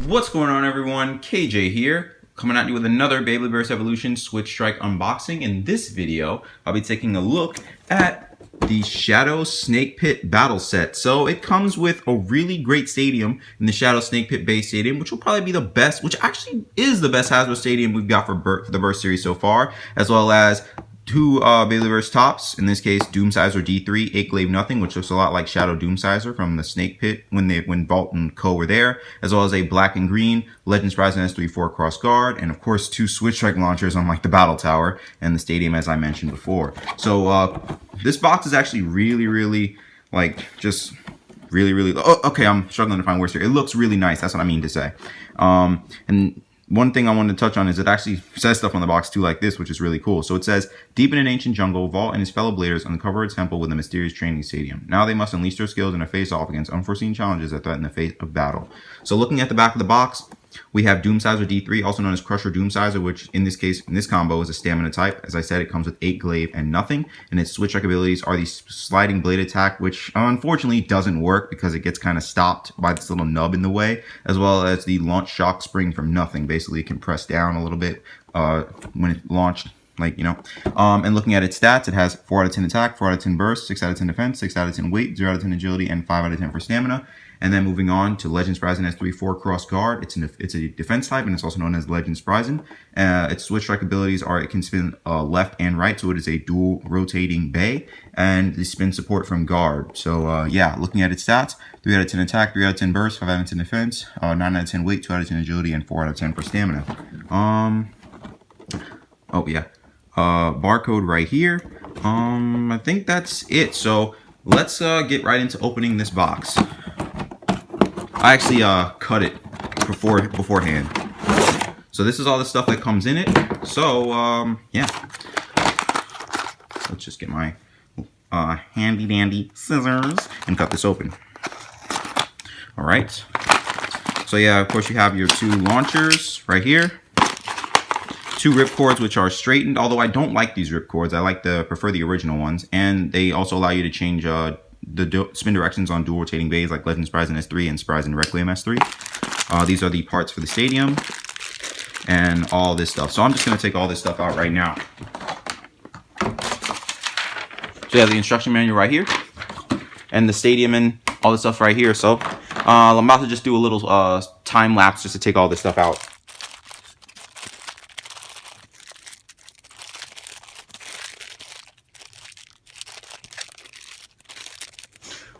What's going on, everyone? KJ here, coming at you with another Beyblade vs. Evolution SwitchStrike unboxing. In this video, I'll be taking a look at the Shadow Snake Pit Battle Set. So it comes with a really great stadium in the Shadow Snake Pit Beystadium, which will probably be the best, which actually is the best Hasbro stadium we've got for the Burst series so far, as well as two Beyblade tops, in this case Doomscizor D3, 8 glaive nothing, which looks a lot like Shadow Doomscizor from the Snake Pit when Vault and Co were there, as well as a black and green Legend Spryzen S3 4 cross guard, and of course 2 SwitchStrike launchers on like the Battle Tower and the stadium, as I mentioned before. So this box is actually really like just really okay, I'm struggling to find words here. It looks really nice, that's what I mean to say. And one thing I wanted to touch on is it actually says stuff on the box too, like this, which is really cool. So it says, deep in an ancient jungle, Vault and his fellow bladers uncover a temple with a mysterious training stadium. Now they must unleash their skills in a face-off against unforeseen challenges that threaten the fate of battle. So looking at the back of the box, we have Doomscizor D3, also known as Crusher Doomscizor, which in this case, in this combo, is a stamina type. As I said, it comes with 8 glaive and nothing, and its SwitchStrike abilities are the sliding blade attack, which unfortunately doesn't work because it gets kind of stopped by this little nub in the way, as well as the launch shock spring from nothing. Basically, it can press down a little bit when it's launched, like, you know. And looking at its stats, it has 4 out of 10 attack, 4 out of 10 burst, 6 out of 10 defense, 6 out of 10 weight, 0 out of 10 agility, and 5 out of 10 for stamina. And then moving on to Legend Spryzen S3 4 cross guard. It's a defense type, and it's also known as Legend Spryzen. Its SwitchStrike abilities are it can spin left and right, so it is a dual rotating bay, and the spin support from guard. So yeah, looking at its stats, 3 out of 10 attack, 3 out of 10 burst, 5 out of 10 defense, 9 out of 10 weight, 2 out of 10 agility, and 4 out of 10 for stamina. Oh yeah, barcode right here. I think that's it. So let's get right into opening this box. I actually cut it beforehand. So this is all the stuff that comes in it. So yeah, let's just get my handy dandy scissors and cut this open. All right. So yeah, of course you have your 2 launchers right here. 2 rip cords, which are straightened, although I don't like these rip cords. I prefer the original ones, and they also allow you to change the spin directions on dual rotating bays like Legend Spryzen S3 and Spryzen Requiem S3. These are the parts for the stadium and all this stuff. So I'm just going to take all this stuff out right now. So yeah, the instruction manual right here, and the stadium and all this stuff right here. So I'm about to just do a little time lapse just to take all this stuff out.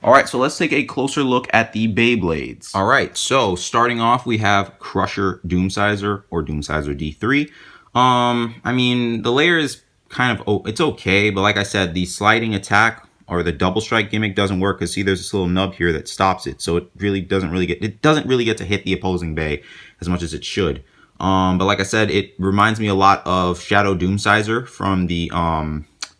Alright, so let's take a closer look at the Beyblades. Alright, so starting off, we have Crusher Doomscizor, or Doomscizor D3. I mean, the layer is kind of, it's okay, but like I said, the sliding attack or the double strike gimmick doesn't work, because see, there's this little nub here that stops it, so it really doesn't really get to hit the opposing bay as much as it should. But like I said, it reminds me a lot of Shadow Doomscizor from the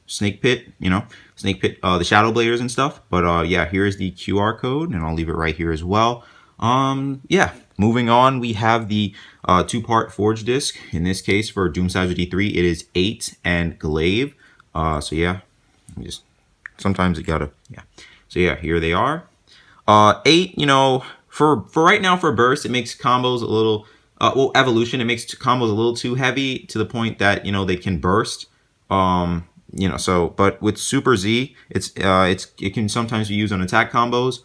Snake Pit, you know, Snake Pit, the Shadow Bladers and stuff. But yeah, here's the QR code, and I'll leave it right here as well. Yeah, moving on, we have the 2-part forge disc. In this case, for Doomscizor D3, it is 8 and glaive. So yeah, sometimes you gotta, yeah. So yeah, here they are. 8, you know, for right now, for burst, it makes combos a little, well, evolution, it makes combos a little too heavy to the point that, you know, they can burst. You know, so, but with Super Z, it can sometimes be used on attack combos.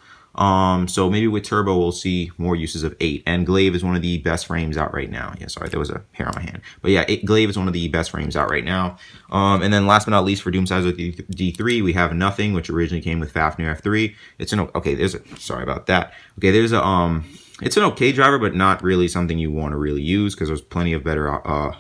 So maybe with Turbo, we'll see more uses of 8. And glaive is one of the best frames out right now. Yeah, sorry, there was a hair on my hand. But yeah, glaive is one of the best frames out right now. And then last but not least, for Doomscizor D3, we have nothing, which originally came with Fafnir F3. It's an, okay, sorry about that. Okay, there's a, it's an okay driver, but not really something you want to really use, because there's plenty of better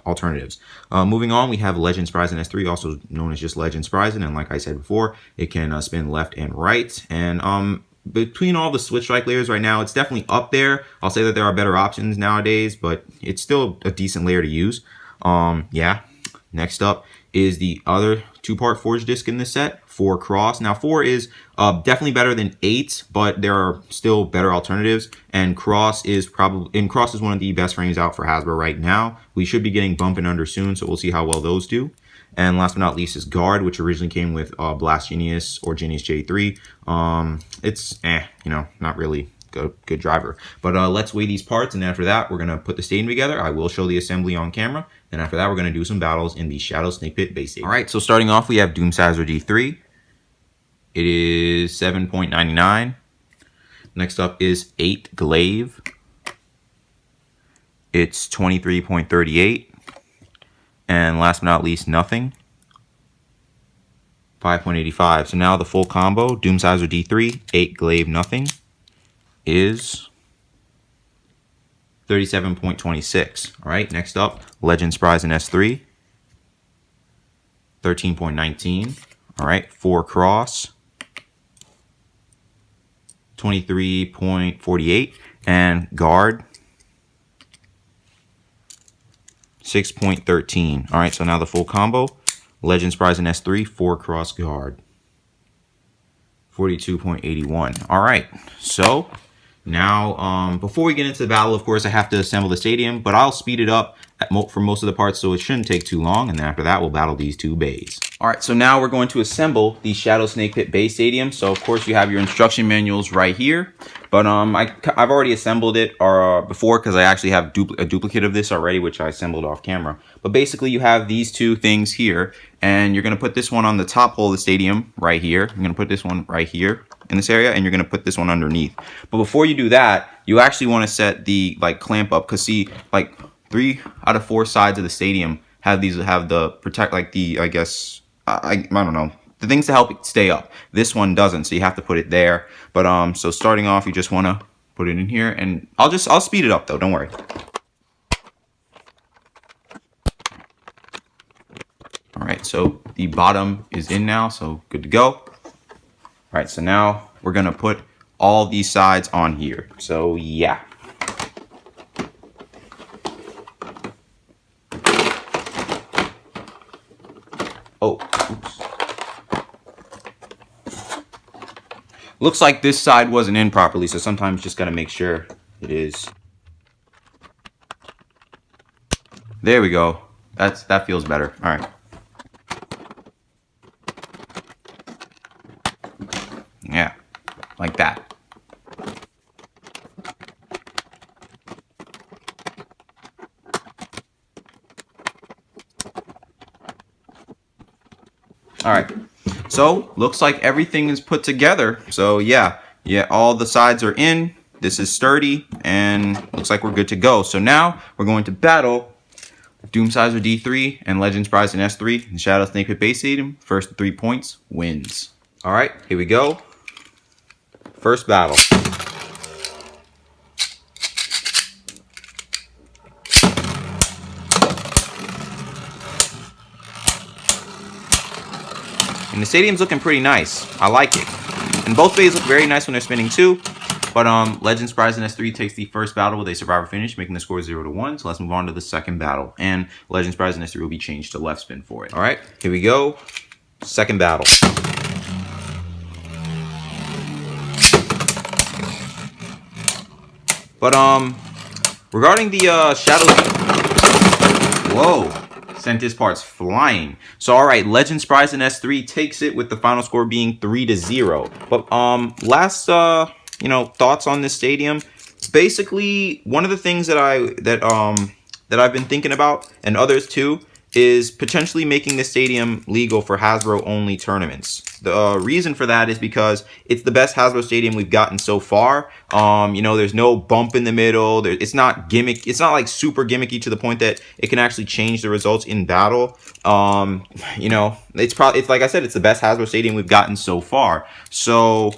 alternatives. Moving on, we have Legend Spryzen S3, also known as just Legend Spryzen, and like I said before, it can spin left and right. And between all the SwitchStrike layers right now, it's definitely up there. I'll say that there are better options nowadays, but it's still a decent layer to use. Yeah. Next up is the other 2-part forge disc in this set, 4 cross. Now 4 is definitely better than 8, but there are still better alternatives. And cross is one of the best frames out for Hasbro right now. We should be getting bump and under soon, so we'll see how well those do. And last but not least is guard, which originally came with Blast Genius or Genius J3. It's you know, not really good driver. But let's weigh these parts, and after that, we're gonna put the stadium together. I will show the assembly on camera. And after that, we're gonna do some battles in the Shadow Snake Pit Beystadium. All right, so starting off, we have Doomscizor D3. It is 7.99. Next up is 8 Glaive. It's 23.38. And last but not least, Nothing. 5.85. So now the full combo, Doomscizor D3, 8 Glaive, Nothing, is 37.26. All right, next up, Legend Spryzen S3, 13.19. All right, 4 Cross, 23.48, and Guard, 6.13. All right, so now the full combo, Legend Spryzen S3, 4 Cross Guard, 42.81. All right, so now before we get into the battle, of course, I have to assemble the stadium, but I'll speed it up for most of the parts, so it shouldn't take too long. And then after that, we'll battle these 2 bays. All right, so now we're going to assemble the Shadow Snake Pit Beystadium. So of course, you have your instruction manuals right here, but I've already assembled it before, because I actually have a duplicate of this already, which I assembled off camera. But basically, you have these 2 things here, and you're going to put this one on the top hole of the stadium right here. I'm going to put this one right here in this area, and you're going to put this one underneath. But before you do that, you actually want to set the clamp up, because see, 3 out of 4 sides of the stadium have the protect, I guess, I don't know, the things to help it stay up. This one doesn't, so you have to put it there. But so starting off, you just want to put it in here, and I'll speed it up though, don't worry. All right, so the bottom is in now, so good to go. All right, so now we're gonna put all these sides on here. So yeah. Oh, oops. Looks like this side wasn't in properly, so sometimes just gotta make sure it is. There we go. That feels better. All right. Yeah, like that. All right, so looks like everything is put together. So yeah, all the sides are in. This is sturdy, and looks like we're good to go. So now we're going to battle Doomscizor D3 and Legend Spryzen S3 in Shadow Snake Pit Beystadium. First 3 points wins. All right, here we go. First battle. And the stadium's looking pretty nice. I like it. And both bays look very nice when they're spinning too. But Legend Spryzen S3 takes the first battle with a survivor finish, making the score 0-1. So let's move on to the second battle. And Legend Spryzen S3 will be changed to left spin for it. All right, here we go. Second battle. But regarding the Shadow, whoa, sent his parts flying. So all right, Legend Spryzen S3 takes it with the final score being 3-0. But last thoughts on this stadium. Basically, one of the things that I've been thinking about, and others too, is potentially making this stadium legal for Hasbro only tournaments. The reason for that is because it's the best Hasbro stadium we've gotten so far. There's no bump in the middle. It's not gimmick. It's not like super gimmicky to the point that it can actually change the results in battle. It's like I said, it's the best Hasbro stadium we've gotten so far. So,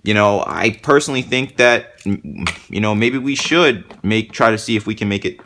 I personally think that, maybe we should try to see if we can make it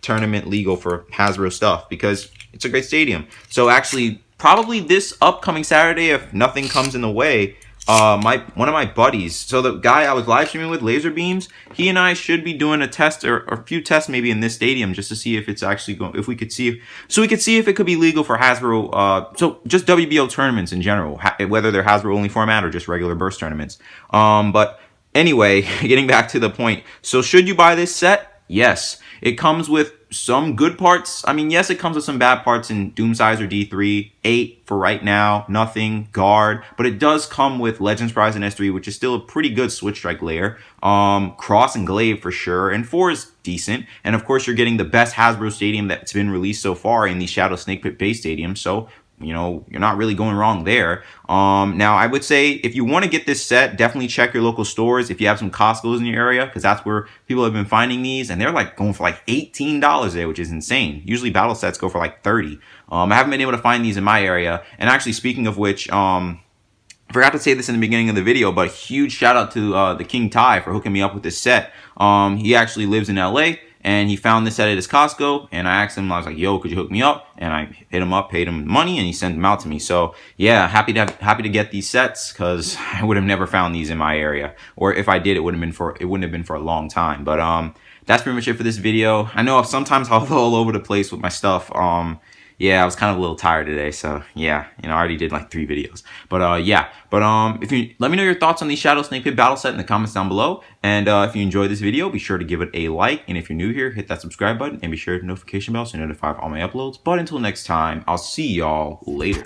tournament legal for Hasbro stuff, because it's a great stadium. So actually, probably this upcoming Saturday, if nothing comes in the way, one of my buddies, so the guy I was live streaming with, Laser Beams, he and I should be doing a test or a few tests maybe in this stadium, just to see if it's actually going, if we could see if it could be legal for Hasbro, so just WBO tournaments in general, whether they're Hasbro only format or just regular burst tournaments. But anyway, getting back to the point, so should you buy this set? Yes. It comes with some good parts. I mean, yes, it comes with some bad parts in Doomscizor D3. 8 for right now, nothing, guard. But it does come with Legend Spryzen S3, which is still a pretty good SwitchStrike layer. Cross and Glaive for sure. And 4 is decent. And of course, you're getting the best Hasbro Stadium that's been released so far in the Shadow Snake Pit Beystadium. So, you know, you're not really going wrong there. Now, I would say if you want to get this set, definitely check your local stores if you have some Costco's in your area, because that's where people have been finding these, and they're like going for like $18 there, which is insane. Usually battle sets go for like 30. I haven't been able to find these in my area. And actually, speaking of which, I forgot to say this in the beginning of the video, but huge shout out to the King Ty for hooking me up with this set. He actually lives in LA. And he found this set at his Costco, and I asked him, I was like, yo, could you hook me up? And I hit him up, paid him money, and he sent them out to me. So yeah, happy to get these sets, because I would have never found these in my area. Or if I did, it wouldn't have been for a long time. But that's pretty much it for this video. I know sometimes I'll go all over the place with my stuff. Yeah, I was kind of a little tired today, so yeah, you know, I already did like 3 videos. But yeah, if you let me know your thoughts on the Shadow Snake Pit Battle Set in the comments down below. And if you enjoyed this video, be sure to give it a like. And if you're new here, hit that subscribe button and be sure to hit the notification bell so you're notified of all my uploads. But until next time, I'll see y'all later.